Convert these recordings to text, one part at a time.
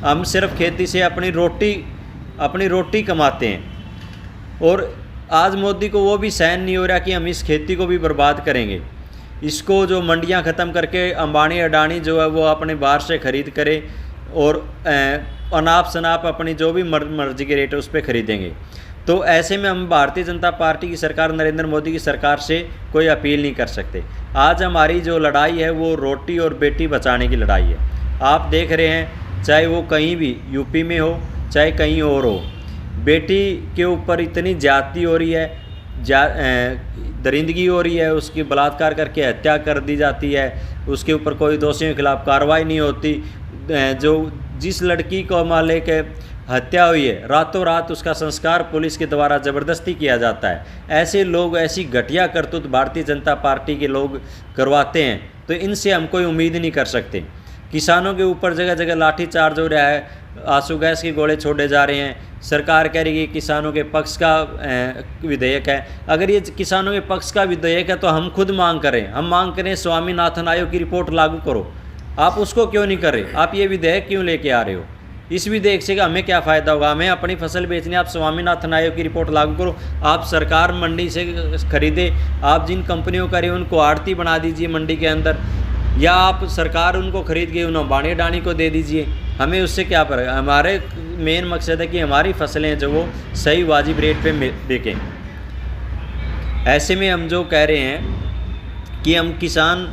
हम सिर्फ खेती से अपनी रोटी कमाते हैं। और आज मोदी को वो भी सहन नहीं हो रहा कि हम इस खेती को भी बर्बाद करेंगे। इसको जो मंडियां ख़त्म करके अंबानी अडानी जो है वो अपने बाहर से ख़रीद करे और अनाप शनाप अपनी जो भी मर्जी के रेट है उस पर ख़रीदेंगे। तो ऐसे में हम भारतीय जनता पार्टी की सरकार, नरेंद्र मोदी की सरकार से कोई अपील नहीं कर सकते। आज हमारी जो लड़ाई है वो रोटी और बेटी बचाने की लड़ाई है। आप देख रहे हैं, चाहे वो कहीं भी यूपी में हो चाहे कहीं और हो, बेटी के ऊपर इतनी ज्यादती हो रही है, दरिंदगी हो रही है, उसकी बलात्कार करके हत्या कर दी जाती है, उसके ऊपर कोई दोषियों के खिलाफ कार्रवाई नहीं होती। जो जिस लड़की को मान ले के हत्या हुई है, रातों रात उसका संस्कार पुलिस के द्वारा ज़बरदस्ती किया जाता है। ऐसे लोग, ऐसी घटिया करतूत भारतीय जनता पार्टी के लोग करवाते हैं, तो इनसे हम कोई उम्मीद नहीं कर सकते। किसानों के ऊपर जगह जगह लाठीचार्ज हो रहा है, आंसू गैस के गोले छोड़े जा रहे हैं। सरकार कह रही है कि किसानों के पक्ष का विधेयक है। अगर ये किसानों के पक्ष का विधेयक है तो हम खुद मांग करें, हम मांग करें स्वामीनाथन आयोग की रिपोर्ट लागू करो। आप उसको क्यों नहीं कर रहे? आप ये विधेयक क्यों लेके आ रहे हो? इस विधेयक से हमें क्या फ़ायदा होगा? हमें अपनी फसल बेचनी, आप स्वामीनाथन आयोग की रिपोर्ट लागू करो। आप सरकार मंडी से खरीदे, आप जिन कंपनियों का रहे उनको आड़ती बना दीजिए मंडी के अंदर, या आप सरकार उनको खरीद के उन अंबानी अडानी को दे दीजिए। हमें उससे क्या फ़र्क? हमारे मेन मकसद है कि हमारी फसलें जो वो सही वाजिब रेट पे बिकें। ऐसे में हम जो कह रहे हैं कि हम किसान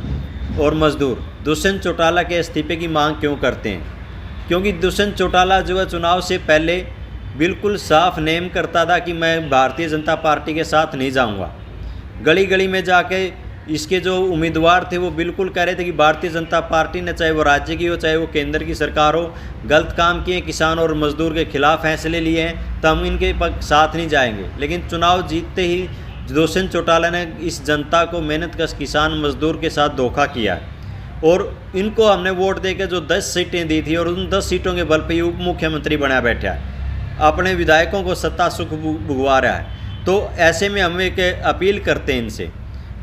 और मज़दूर दुष्यंत चौटाला के इस्तीफे की मांग क्यों करते हैं? क्योंकि दुष्यंत चौटाला जो है चुनाव से पहले बिल्कुल साफ नेम करता था कि मैं भारतीय जनता पार्टी के साथ नहीं जाऊंगा। गली गली में जाके इसके जो उम्मीदवार थे वो बिल्कुल कह रहे थे कि भारतीय जनता पार्टी ने, चाहे वो राज्य की हो चाहे वो केंद्र की सरकार हो, गलत काम किए, किसान और मजदूर के खिलाफ फैसले लिए हैं, तो हम इनके साथ नहीं जाएंगे। लेकिन चुनाव जीतते ही दुष्यंत चौटाला ने इस जनता को, मेहनतकश किसान मजदूर के साथ धोखा किया है। और इनको हमने वोट देकर जो 10 सीटें दी थी और उन 10 सीटों के बल पर उप मुख्यमंत्री बना बैठा है, अपने विधायकों को सत्ता सुख भुगवा रहा है। तो ऐसे में हम एक अपील करते हैं, इनसे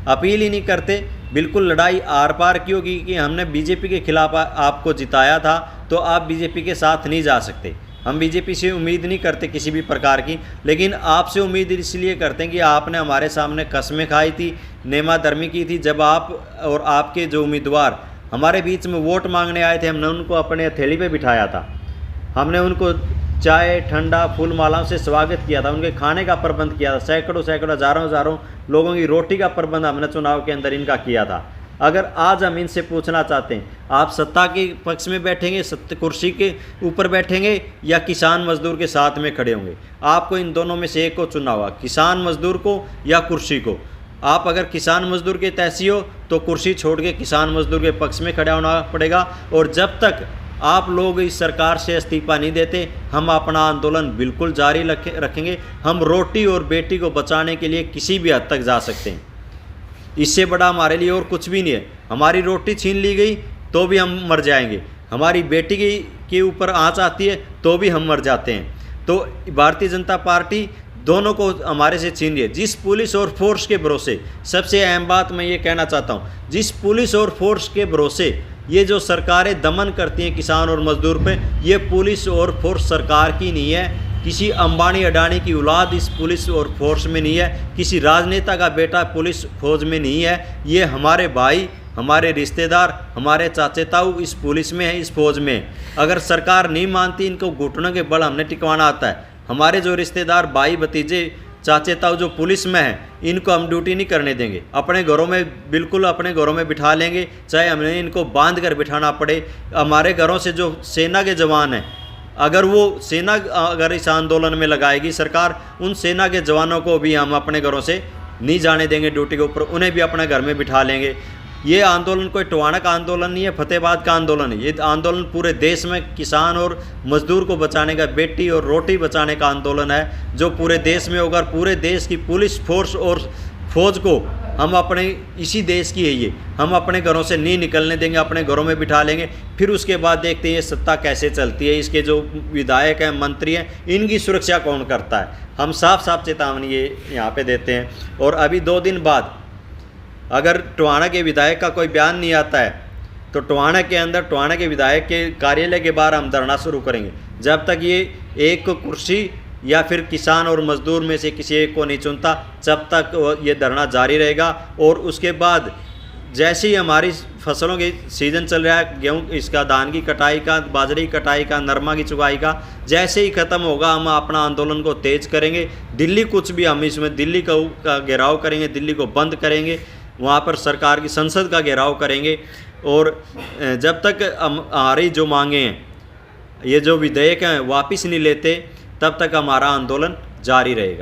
अपील ही नहीं करते, बिल्कुल लड़ाई आर पार की होगी कि हमने बीजेपी के खिलाफ आपको जिताया था तो आप बीजेपी के साथ नहीं जा सकते। हम बीजेपी से उम्मीद नहीं करते किसी भी प्रकार की, लेकिन आपसे उम्मीद इसलिए करते हैं कि आपने हमारे सामने कस्में खाई थी, नेमाधर्मी की थी। जब आप और आपके जो उम्मीदवार हमारे बीच में वोट मांगने आए थे, हमने उनको अपने हथेली पे बिठाया था, हमने उनको चाय, ठंडा, फूल मालाओं से स्वागत किया था, उनके खाने का प्रबंध किया था, सैकड़ों हज़ारों लोगों की रोटी का प्रबंध हमने चुनाव के अंदर इनका किया था। अगर आज हम इनसे पूछना चाहते हैं, आप सत्ता के पक्ष में बैठेंगे, सत्ता कुर्सी के ऊपर बैठेंगे या किसान मजदूर के साथ में खड़े होंगे? आपको इन दोनों में से एक को चुनना होगा, किसान मजदूर को या कुर्सी को। आप अगर किसान मजदूर के तैसी हो तो कुर्सी छोड़ के किसान मजदूर के पक्ष में खड़ा होना पड़ेगा। और जब तक आप लोग इस सरकार से इस्तीफा नहीं देते, हम अपना आंदोलन बिल्कुल जारी रखेंगे। हम रोटी और बेटी को बचाने के लिए किसी भी हद तक जा सकते हैं, इससे बड़ा हमारे लिए और कुछ भी नहीं है। हमारी रोटी छीन ली गई तो भी हम मर जाएंगे, हमारी बेटी के ऊपर आँच आती है तो भी हम मर जाते हैं। तो भारतीय जनता पार्टी दोनों को हमारे से छीन रही है। जिस पुलिस और फोर्स के भरोसे, सबसे अहम बात मैं ये कहना चाहता हूँ, जिस पुलिस और फोर्स के भरोसे ये जो सरकारें दमन करती हैं किसान और मजदूर पे, ये पुलिस और फोर्स सरकार की नहीं है, किसी अंबानी अडानी की औलाद इस पुलिस और फोर्स में नहीं है, किसी राजनेता का बेटा पुलिस फौज में नहीं है। ये हमारे भाई, हमारे रिश्तेदार, हमारे चाचे ताऊ इस पुलिस में है, इस फौज में है। अगर सरकार नहीं मानती, इनको घुटनों के बल हमने टिकवाना आता है। हमारे जो रिश्तेदार, भाई, भतीजे, चाचे ताऊ जो पुलिस में हैं, इनको हम ड्यूटी नहीं करने देंगे। अपने घरों में, बिल्कुल अपने घरों में बिठा लेंगे, चाहे हमें इनको बांध कर बिठाना पड़े। हमारे घरों से जो सेना के जवान हैं, अगर वो सेना अगर इस आंदोलन में लगाएगी सरकार, उन सेना के जवानों को भी हम अपने घरों से नहीं जाने देंगे ड्यूटी के ऊपर, उन्हें भी अपने घर में बिठा लेंगे। ये आंदोलन कोई टवाना का आंदोलन नहीं है, फतेहाबाद का आंदोलन है। ये आंदोलन पूरे देश में किसान और मजदूर को बचाने का, बेटी और रोटी बचाने का आंदोलन है, जो पूरे देश में होगा। पूरे देश की पुलिस फोर्स और फौज को हम अपने, इसी देश की है ये, हम अपने घरों से नहीं निकलने देंगे, अपने घरों में बिठा लेंगे। फिर उसके बाद देखते हैं ये सत्ता कैसे चलती है, इसके जो विधायक हैं, मंत्री हैं, इनकी सुरक्षा कौन करता है। हम साफ साफ चेतावनी ये यहाँ पे देते हैं। और अभी 2 दिन बाद अगर टोहाना के विधायक का कोई बयान नहीं आता है तो टोहाना के अंदर टोहाना के विधायक के कार्यालय के बाहर हम धरना शुरू करेंगे। जब तक ये एक कुर्सी या फिर किसान और मजदूर में से किसी एक को नहीं चुनता, जब तक ये धरना जारी रहेगा। और उसके बाद जैसे ही हमारी फसलों की सीज़न चल रहा है, गेहूँ इसका धान की कटाई का, बाजरे की कटाई का, नरमा की चुगाई का, जैसे ही ख़त्म होगा हम अपना आंदोलन को तेज करेंगे। दिल्ली कुछ भी हम इसमें दिल्ली का घेराव करेंगे, दिल्ली को बंद करेंगे, वहाँ पर सरकार की संसद का घेराव करेंगे। और जब तक हमारी जो मांगे हैं, ये जो विधेयक हैं वापस नहीं लेते, तब तक हमारा आंदोलन जारी रहेगा।